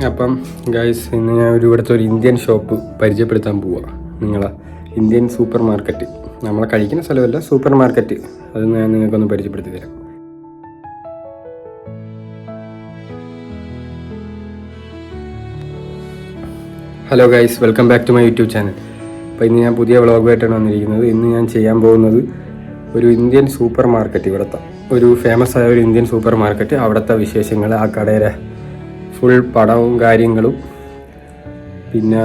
അപ്പം ഗൈസ്, ഇന്ന് ഞാൻ ഇവിടുത്തെ ഒരു ഇന്ത്യൻ ഷോപ്പ് പരിചയപ്പെടുത്താൻ പോവാം നിങ്ങളെ. ഇന്ത്യൻ സൂപ്പർ മാർക്കറ്റ്, നമ്മളെ കഴിക്കുന്ന സ്ഥലമല്ല, സൂപ്പർ മാർക്കറ്റ്. അത് ഞാൻ നിങ്ങൾക്കൊന്ന് പരിചയപ്പെടുത്തി തരാം. Hello guys, welcome back to my YouTube channel. അപ്പോൾ ഇന്ന് ഞാൻ പുതിയ വ്ളോഗായിട്ടാണ് വന്നിരിക്കുന്നത്. ഇന്ന് ഞാൻ ചെയ്യാൻ പോകുന്നത് ഒരു ഇന്ത്യൻ സൂപ്പർ മാർക്കറ്റ്, ഇവിടുത്തെ ഒരു ഫേമസ് ആയ ഒരു ഇന്ത്യൻ സൂപ്പർ മാർക്കറ്റ്, അവിടുത്തെ വിശേഷങ്ങൾ, ആ കടയുടെ ഫുൾ പടവും കാര്യങ്ങളും, പിന്നെ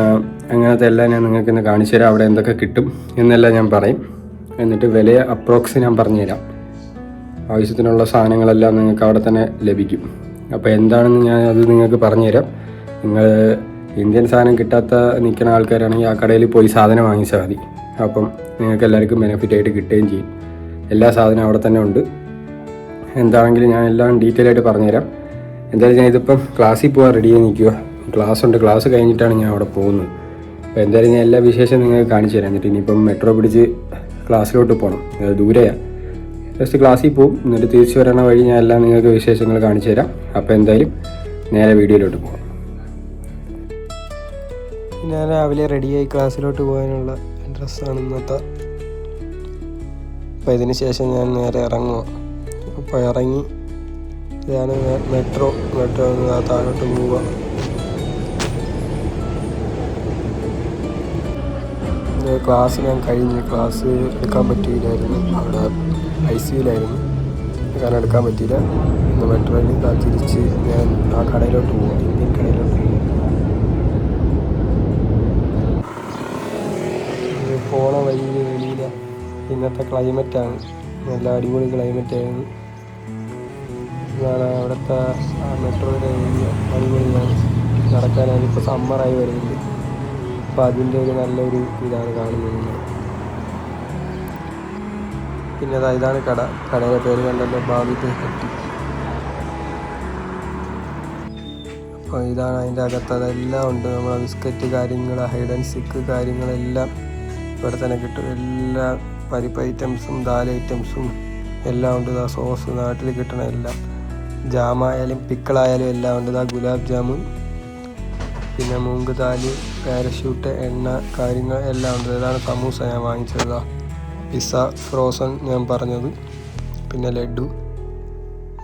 അങ്ങനത്തെ എല്ലാം ഞാൻ നിങ്ങൾക്ക് ഇന്ന് കാണിച്ചു തരാം. അവിടെ എന്തൊക്കെ കിട്ടും എന്നെല്ലാം ഞാൻ പറയും. എന്നിട്ട് വില അപ്രോക്സ് ഞാൻ പറഞ്ഞുതരാം. ആവശ്യത്തിനുള്ള സാധനങ്ങളെല്ലാം നിങ്ങൾക്ക് അവിടെ തന്നെ ലഭിക്കും. അപ്പോൾ എന്താണെന്ന് ഞാൻ അത് നിങ്ങൾക്ക് പറഞ്ഞുതരാം. നിങ്ങൾ ഇന്ത്യൻ സാധനം കിട്ടാത്ത നിൽക്കുന്ന ആൾക്കാരാണെങ്കിൽ ആ കടയിൽ പോയി സാധനം വാങ്ങിച്ചാൽ മതി. അപ്പം നിങ്ങൾക്ക് എല്ലാവർക്കും ബെനിഫിറ്റ് ആയിട്ട് കിട്ടുകയും ചെയ്യും. എല്ലാ സാധനവും അവിടെ തന്നെ ഉണ്ട്. എന്താണെങ്കിലും ഞാൻ എല്ലാം ഡീറ്റെയിൽ ആയിട്ട് പറഞ്ഞുതരാം. എന്തായാലും ഞാൻ ഇതിപ്പം ക്ലാസ്സിൽ പോകാൻ റെഡിയായി നിൽക്കുക. ക്ലാസ് ഉണ്ട്, ക്ലാസ് കഴിഞ്ഞിട്ടാണ് ഞാൻ അവിടെ പോകുന്നത്. അപ്പോൾ എന്തായാലും ഞാൻ എല്ലാ വിശേഷം നിങ്ങൾക്ക് കാണിച്ചു തരാം. എന്നിട്ട് ഇനിയിപ്പം മെട്രോ പിടിച്ച് ക്ലാസ്സിലോട്ട് പോകണം. അത് ദൂരെയാണ്. ജസ്റ്റ് ക്ലാസ്സിൽ പോകും, എന്നിട്ട് തിരിച്ചു വരണ വഴി ഞാൻ എല്ലാം നിങ്ങൾക്ക് വിശേഷങ്ങൾ കാണിച്ചു തരാം. അപ്പോൾ എന്തായാലും നേരെ വീഡിയോയിലോട്ട് പോകാം. ഞാൻ രാവിലെ റെഡിയായി ക്ലാസ്സിലോട്ട് പോകാനുള്ള ഡ്രസ്സാണ് ഇന്നത്തെ. അപ്പോൾ ഇതിന് ശേഷം ഞാൻ നേരെ ഇറങ്ങുക. അപ്പോൾ ഇറങ്ങി ഇതാണ് മെട്രോ താഴോട്ട് പോവുക. ക്ലാസ് ഞാൻ കഴിഞ്ഞ്, ക്ലാസ് എടുക്കാൻ പറ്റിയില്ലായിരുന്നു. അവിടെ ICUലായിരുന്നു, കാരണം എടുക്കാൻ പറ്റിയില്ല. ഇന്ന് മെട്രോയിൽ തിരിച്ച് ഞാൻ ആ കടയിലോട്ട് പോവാം, ഇന്ത്യൻ കടയിലോട്ട് പോവാം. പോണ വഴിയിൽ വെളിയിൽ ഇന്നത്തെ ക്ലൈമറ്റാണ്, നല്ല അടിപൊളി ക്ലൈമറ്റായിരുന്നു. ഇതാണ് അവിടുത്തെ ആ മെട്രോയുടെ ഏരിയ, അടിപൊളിയാണ്. നടക്കാനായി ഇപ്പോൾ സമ്മറായി വരുന്നുണ്ട്. അപ്പോൾ അതിൻ്റെ ഒരു നല്ലൊരു ഇതാണ് കാണുന്നത്. പിന്നെ ഇതാണ് കട. കടയുടെ പേര് കണ്ടല്ലോ, ബാബിത് ഹട്ടി. അപ്പോൾ ഇതാണ് അതിൻ്റെ അകത്ത്, അതെല്ലാം ഉണ്ട്. നമ്മളെ ബിസ്ക്കറ്റ് കാര്യങ്ങൾ, ഹൈഡ് ആൻഡ് സിക്ക് കാര്യങ്ങളെല്ലാം ഇവിടെ തന്നെ കിട്ടും. എല്ലാ പരിപ്പ് ഐറ്റംസും ദാൽ ഐറ്റംസും എല്ലാം ഉണ്ട്. സോസ് നാട്ടിൽ കിട്ടണ എല്ലാം, ജാമായാലും പിക്കിളായാലും എല്ലാം ഉണ്ട്. ഗുലാബ് ജാമുൻ, പിന്നെ മൂങ്ക് ദാൽ, പാരഷൂട്ട്, എണ്ണ കാര്യങ്ങൾ എല്ലാം ഉണ്ട്. ഇതാണ് സമൂസ ഞാൻ വാങ്ങിച്ചത്. പിസ്സ ഫ്രോസൺ ഞാൻ പറഞ്ഞത്, പിന്നെ ലഡു,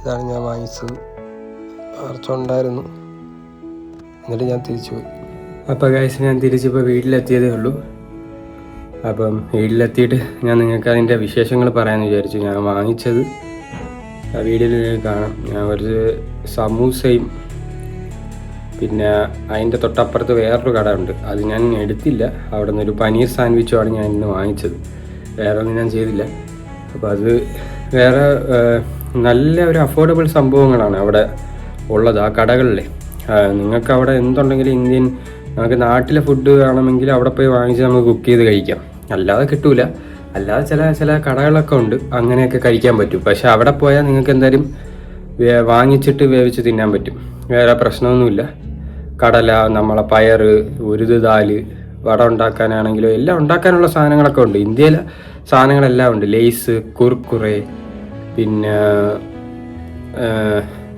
ഇതാണ് ഞാൻ വാങ്ങിച്ചത്. കുറച്ചുണ്ടായിരുന്നു, എന്നിട്ട് ഞാൻ തിരിച്ചു പോയി. അപ്പോൾ ഗൈസ്, ഞാൻ തിരിച്ചിപ്പോൾ വീട്ടിലെത്തിയതേ ഉള്ളൂ. അപ്പം വീട്ടിലെത്തിയിട്ട് ഞാൻ നിങ്ങൾക്ക് അതിൻ്റെ വിശേഷങ്ങൾ പറയാമെന്ന് വിചാരിച്ചു. ഞാൻ വാങ്ങിച്ചത് ആ വീഡിയോയിൽ നിങ്ങൾക്ക് കാണാം. ഞാൻ ഒരു സമൂസയും, പിന്നെ അതിൻ്റെ തൊട്ടപ്പുറത്ത് വേറൊരു കട ഉണ്ട്, അത് ഞാൻ എടുത്തില്ല. അവിടെ നിന്നൊരു പനീർ സാൻഡ്വിച്ചുമാണ് ഞാൻ ഇന്ന് വാങ്ങിച്ചത്. വേറെ ഒന്നും ഞാൻ ചെയ്തില്ല. അപ്പോൾ അത് വേറെ നല്ല ഒരു അഫോർഡബിൾ സംഭവങ്ങളാണ് അവിടെ ഉള്ളത് ആ കടകളിൽ. നിങ്ങൾക്ക് അവിടെ എന്തുണ്ടെങ്കിലും ഇന്ത്യൻ, നമുക്ക് നാട്ടിലെ ഫുഡ് വേണമെങ്കിൽ അവിടെ പോയി വാങ്ങിച്ച് നമുക്ക് കുക്ക് ചെയ്ത് കഴിക്കാം. അല്ലാതെ കിട്ടൂല. അല്ലാതെ ചില കടകളൊക്കെ ഉണ്ട്, അങ്ങനെയൊക്കെ കഴിക്കാൻ പറ്റും. പക്ഷെ അവിടെ പോയാൽ നിങ്ങൾക്ക് എന്തായാലും വാങ്ങിച്ചിട്ട് വേവിച്ച് തിന്നാൻ പറ്റും. വേറെ പ്രശ്നമൊന്നുമില്ല. കടല, നമ്മളെ പയർ, ഉരുത് ദാല്, വട ഉണ്ടാക്കാനാണെങ്കിലും എല്ലാം ഉണ്ടാക്കാനുള്ള സാധനങ്ങളൊക്കെ ഉണ്ട്. ഇന്ത്യയിലെ സാധനങ്ങളെല്ലാം ഉണ്ട്. ലേസ്, കുർക്കുറെ, പിന്നെ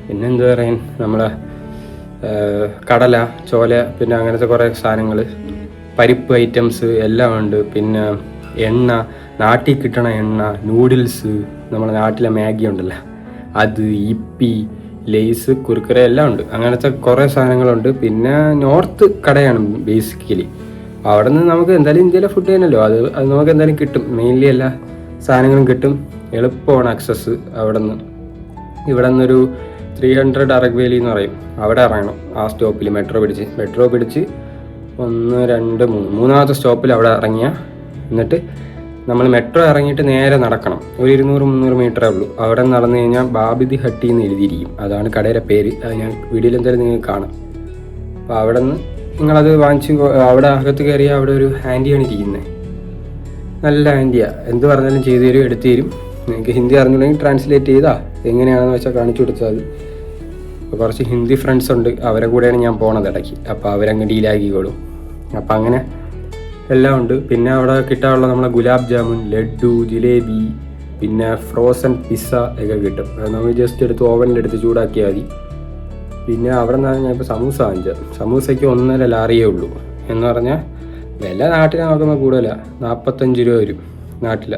പിന്നെന്താ പറയാൻ, നമ്മളെ കടല, ചോല, പിന്നെ അങ്ങനത്തെ കുറേ സാധനങ്ങൾ, പരിപ്പ് ഐറ്റംസ് എല്ലാം ഉണ്ട്. പിന്നെ എണ്ണ, നാട്ടിൽ കിട്ടണ എണ്ണ, നൂഡിൽസ്, നമ്മളെ നാട്ടിലെ മാഗി ഉണ്ടല്ലോ അത്, ഇപ്പി, ലേസ്, കുർക്കുറെ എല്ലാം ഉണ്ട്. അങ്ങനത്തെ കുറേ സാധനങ്ങളുണ്ട്. പിന്നെ നോർത്ത് കടയാണ് ബേസിക്കലി. അവിടെ നിന്ന് നമുക്ക് എന്തായാലും ഇന്ത്യയിലെ ഫുഡ് തന്നെയല്ലോ, അത് നമുക്ക് എന്തായാലും കിട്ടും. മെയിൻലി എല്ലാ സാധനങ്ങളും കിട്ടും. എളുപ്പമാണ് ആക്സസ്. ഇവിടെ നിന്നൊരു 300 അറക് വേലി എന്ന് പറയും, അവിടെ ഇറങ്ങണം. ആ സ്റ്റോപ്പിൽ മെട്രോ പിടിച്ച് 1, 2, 3 മൂന്നാമത്തെ സ്റ്റോപ്പിൽ അവിടെ ഇറങ്ങിയ, എന്നിട്ട് നമ്മൾ മെട്രോ ഇറങ്ങിയിട്ട് നേരെ നടക്കണം. ഒരു 200-300 മീറ്ററേ ഉള്ളൂ. അവിടെ നടന്നു കഴിഞ്ഞാൽ ബാബിത് ഹട്ടി എന്ന് എഴുതിയിരിക്കും, അതാണ് കടയുടെ പേര്. അത് ഞാൻ വീഡിയോയിൽ എന്തായാലും നിങ്ങൾക്ക് കാണാം. അപ്പോൾ അവിടെ നിന്ന് നിങ്ങളത് വാങ്ങിച്ച് അവിടെ അകത്ത് കയറിയാൽ അവിടെ ഒരു ആൻറ്റിയാണ് ഇരിക്കുന്നത്. നല്ല ആൻറ്റിയാണ്, എന്ത് പറഞ്ഞാലും ചെയ്തു തരും, എടുത്തു തരും. നിങ്ങൾക്ക് ഹിന്ദി അറിഞ്ഞില്ലെങ്കിൽ ട്രാൻസ്ലേറ്റ് ചെയ്താൽ എങ്ങനെയാണെന്ന് വെച്ചാൽ കാണിച്ചു കൊടുത്താൽ മതി. അപ്പോൾ കുറച്ച് ഹിന്ദി ഫ്രണ്ട്സ് ഉണ്ട്, അവരെ കൂടെയാണ് ഞാൻ പോണത് ഇടയ്ക്ക്. അപ്പോൾ അവരങ്ങ് ഡീലാക്കിക്കോളും. അപ്പോൾ അങ്ങനെ എല്ലാം ഉണ്ട്. പിന്നെ അവിടെ കിട്ടാനുള്ള നമ്മളെ ഗുലാബ് ജാമുൻ, ലഡു, ജിലേബി, പിന്നെ ഫ്രോസൺ പിസ്സ ഒക്കെ കിട്ടും. അത് നമ്മൾ ജസ്റ്റ് എടുത്ത് ഓവനിലെടുത്ത് ചൂടാക്കിയാൽ മതി. പിന്നെ അവിടെ നിന്നാണ് ഞാൻ ഇപ്പോൾ സമൂസ വാങ്ങിച്ചത്. സമൂസയ്ക്ക് 1.5 ലാറിയേ ഉള്ളൂ. എന്ന് പറഞ്ഞാൽ വില നാട്ടിൽ നോക്കുമ്പോൾ കൂടുതലാണ്, 45 രൂപ വരും നാട്ടിൽ.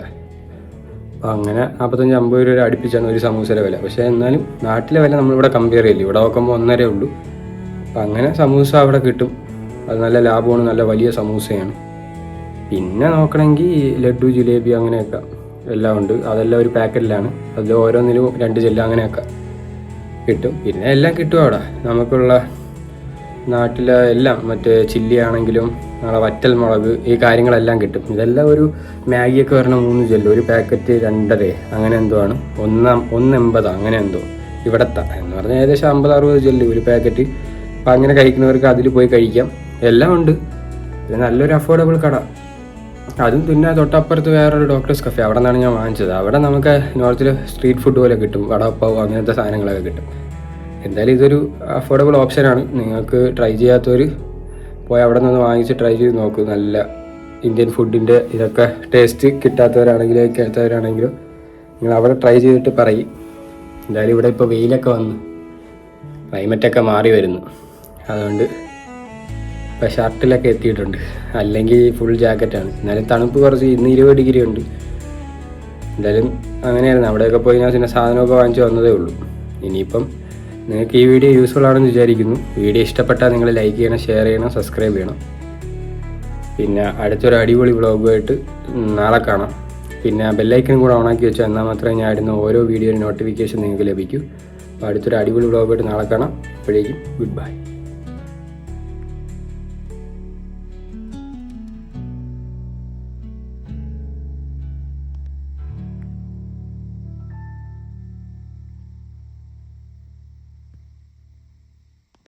അപ്പോൾ അങ്ങനെ 45-50 രൂപ അടുപ്പിച്ചാണ് ഒരു സമൂസയുടെ വില. പക്ഷേ എന്നാലും നാട്ടിലെ വില നമ്മളിവിടെ കമ്പയർ ചെയ്യില്ല, ഇവിടെ നോക്കുമ്പോൾ 1.5 ഉള്ളൂ. അപ്പം അങ്ങനെ സമൂസ അവിടെ കിട്ടും. അത് നല്ല ലാഭമാണ്, നല്ല വലിയ സമൂസയാണ്. പിന്നെ നോക്കണമെങ്കിൽ ലഡ്ഡു, ജിലേബി അങ്ങനെയൊക്കെ എല്ലാം ഉണ്ട്. അതെല്ലാം ഒരു പാക്കറ്റിലാണ്, അതിൽ ഓരോന്നിലും 2 ജെല്ല് അങ്ങനെയൊക്കെ കിട്ടും. പിന്നെ എല്ലാം കിട്ടും അവിടെ നമുക്കുള്ള നാട്ടിലെ എല്ലാം. മറ്റേ ചില്ലി ആണെങ്കിലും നമ്മളെ വറ്റൽ മുളക്, ഈ കാര്യങ്ങളെല്ലാം കിട്ടും. ഇതെല്ലാം ഒരു മാഗിയൊക്കെ വരണം 3 ജെല്ല്, ഒരു പാക്കറ്റ് 2.5 അങ്ങനെ എന്തോ ആണ്, 1.80 അങ്ങനെ എന്തോ ഇവിടത്തെ എന്ന് പറഞ്ഞാൽ ഏകദേശം 50-60 ജെല്ല് ഒരു പാക്കറ്റ്. അപ്പം അങ്ങനെ കഴിക്കുന്നവർക്ക് അതിൽ പോയി കഴിക്കാം, എല്ലാം ഉണ്ട്. ഇത് നല്ലൊരു അഫോർഡബിൾ കട. അതും പിന്നെ തൊട്ടപ്പുറത്ത് വേറൊരു ഡോക്ടേഴ്സ് കഫേ, അവിടെ നിന്നാണ് ഞാൻ വാങ്ങിച്ചത്. അവിടെ നമുക്ക് നോർത്തിൽ സ്ട്രീറ്റ് ഫുഡ് പോലെ കിട്ടും, വടപ്പാവ് അങ്ങനത്തെ സാധനങ്ങളൊക്കെ കിട്ടും. എന്തായാലും ഇതൊരു അഫോർഡബിൾ ഓപ്ഷനാണ്. നിങ്ങൾക്ക് ട്രൈ ചെയ്യാത്തവർ പോയി അവിടെ നിന്ന് വാങ്ങിച്ച് ട്രൈ ചെയ്ത് നോക്കൂ. നല്ല ഇന്ത്യൻ ഫുഡിൻ്റെ ഇതൊക്കെ ടേസ്റ്റ് കിട്ടാത്തവരാണെങ്കിലും കേൾത്തവരാണെങ്കിലും നിങ്ങൾ അവിടെ ട്രൈ ചെയ്തിട്ട് പറയും. എന്തായാലും ഇവിടെ ഇപ്പോൾ വെയിലൊക്കെ വന്ന് ക്ലൈമറ്റൊക്കെ മാറി വരുന്നു, അതുകൊണ്ട് ഇപ്പോൾ ഷർട്ടിലൊക്കെ എത്തിയിട്ടുണ്ട്. അല്ലെങ്കിൽ ഫുൾ ജാക്കറ്റാണ്. എന്നാലും തണുപ്പ് കുറച്ച്, ഇന്ന് 20 ഡിഗ്രി ഉണ്ട്. എന്തായാലും അങ്ങനെയായിരുന്നു. അവിടെയൊക്കെ പോയി ഞാൻ പിന്നെ സാധനമൊക്കെ വാങ്ങിച്ച് വന്നതേ ഉള്ളൂ. ഇനിയിപ്പം നിങ്ങൾക്ക് ഈ വീഡിയോ യൂസ്ഫുൾ ആണെന്ന് വിചാരിക്കുന്നു. വീഡിയോ ഇഷ്ടപ്പെട്ടാൽ നിങ്ങൾ ലൈക്ക് ചെയ്യണം, ഷെയർ ചെയ്യണം, സബ്സ്ക്രൈബ് ചെയ്യണം. പിന്നെ അടുത്തൊരു അടിപൊളി വ്ളോഗുമായിട്ട് നാളെ കാണാം. പിന്നെ ബെല്ലൈക്കൺ കൂടെ ഓണാക്കി വെച്ചാൽ എന്നാൽ മാത്രമേ ഞാൻ ഇടുന്ന ഓരോ വീഡിയോയുടെ നോട്ടിഫിക്കേഷൻ നിങ്ങൾക്ക് ലഭിക്കൂ. അപ്പോൾ അടുത്തൊരു അടിപൊളി വ്ളോഗുമായിട്ട് നാളെ കാണാം. അപ്പോഴേക്കും ഗുഡ് ബൈ.